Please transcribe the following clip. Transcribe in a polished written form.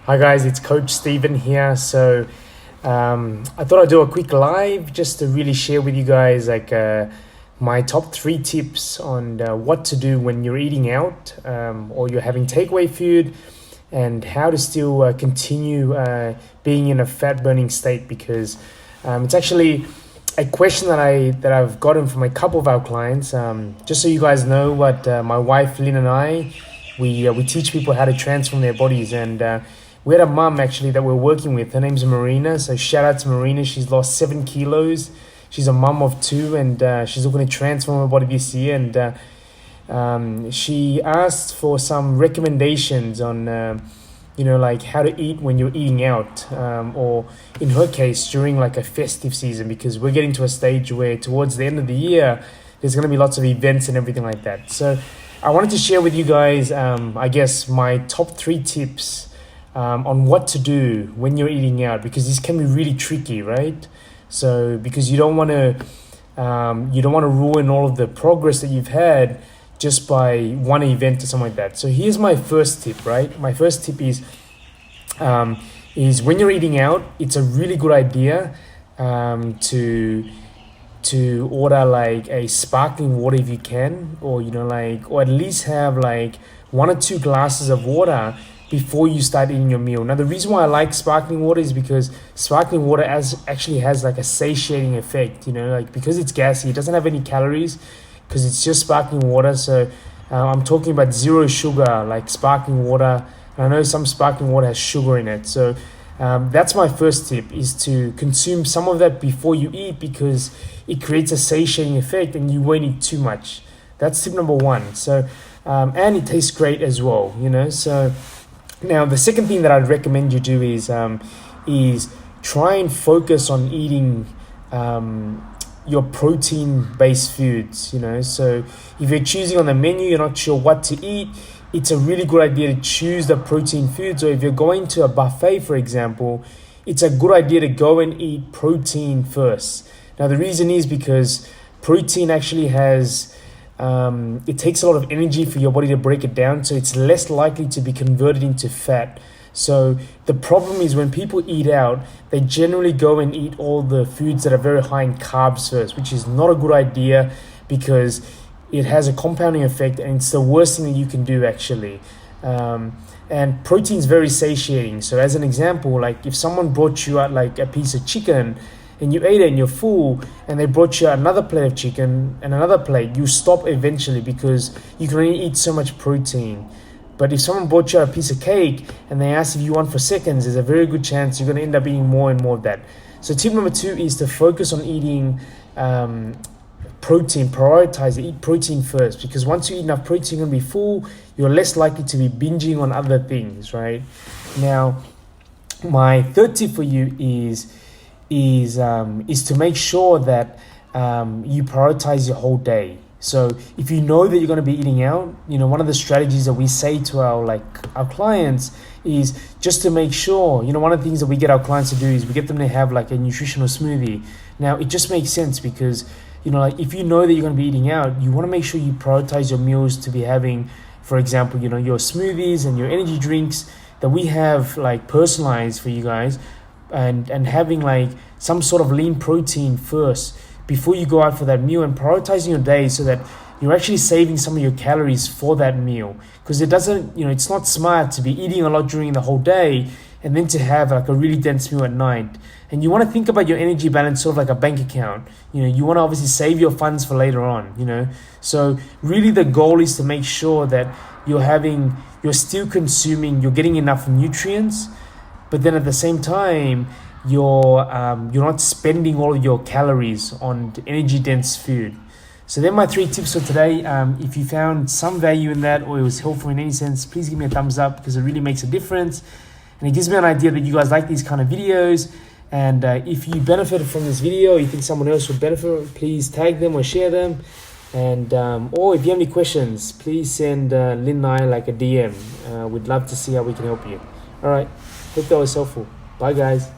Hi guys, it's Coach Stephen here. I thought I'd do a quick live just to really share with you guys my top 3 tips on what to do when you're eating out or you're having takeaway food, and how to still continue being in a fat burning state, because it's actually a question that I've gotten from a couple of our clients. Just so you guys know, what my wife Lynn and I, we teach people how to transform their bodies, and we had a mum actually that we're working with. Her name's Marina. So shout out to Marina. She's lost 7 kilos. She's a mum of 2, and she's looking to transform her body this year. And she asked for some recommendations on, like how to eat when you're eating out, or in her case, during like a festive season, because we're getting to a stage where towards the end of the year, there's going to be lots of events and everything like that. So I wanted to share with you guys, I guess, my top 3 tips on what to do when you're eating out, because this can be really tricky, right? So because you don't want to ruin all of the progress that you've had just by one event or something like that. So here's my first tip, right? My first tip is when you're eating out, it's a really good idea to order like a sparkling water if you can, or or at least have like 1 or 2 glasses of water before you start eating your meal. Now, the reason why I like sparkling water is because sparkling water actually has like a satiating effect, because it's gassy. It doesn't have any calories because it's just sparkling water. So I'm talking about 0 sugar, like sparkling water. And I know some sparkling water has sugar in it. So that's my first tip, is to consume some of that before you eat, because it creates a satiating effect and you won't eat too much. That's tip number 1. So, and it tastes great as well, so. Now, the second thing that I'd recommend you do is try and focus on eating your protein-based foods, So if you're choosing on the menu, you're not sure what to eat, it's a really good idea to choose the protein foods. Or if you're going to a buffet, for example, it's a good idea to go and eat protein first. Now, the reason is because protein actually has... it takes a lot of energy for your body to break it down, so it's less likely to be converted into fat. So the problem is when people eat out, they generally go and eat all the foods that are very high in carbs first, which is not a good idea, because it has a compounding effect, and it's the worst thing that you can do, actually. And protein is very satiating. So as an example, like if someone brought you out like a piece of chicken, and you ate it and you're full, and they brought you another plate of chicken and another plate, you stop eventually because you can only eat so much protein. But if someone brought you a piece of cake and they ask if you want for seconds, there's a very good chance you're going to end up eating more and more of that. So tip number 2 is to focus on eating protein. Prioritize it. Eat protein first, because once you eat enough protein, you're going to be full. You're less likely to be binging on other things, right? Now, my third tip for you is to make sure that you prioritize your whole day. So if you know that you're going to be eating out, one of the strategies that we say to our clients is just to make sure, one of the things that we get our clients to do is we get them to have like a nutritional smoothie. Now, it just makes sense because, if you know that you're going to be eating out, you want to make sure you prioritize your meals to be having, for example, your smoothies and your energy drinks that we have like personalized for you guys, and having like some sort of lean protein first before you go out for that meal, and prioritizing your day so that you're actually saving some of your calories for that meal. Because it's not smart to be eating a lot during the whole day and then to have like a really dense meal at night. And you want to think about your energy balance sort of like a bank account. You want to obviously save your funds for later on, So really the goal is to make sure that you're still consuming, you're getting enough nutrients, but then at the same time, you're not spending all of your calories on energy dense food. So they're my 3 tips for today. If you found some value in that, or it was helpful in any sense, please give me a thumbs up, because it really makes a difference. And it gives me an idea that you guys like these kind of videos. And if you benefited from this video, you think someone else would benefit, please tag them or share them. And or if you have any questions, please send Lynn and I like a DM. We'd love to see how we can help you. All right. Hope that was helpful. Bye, guys.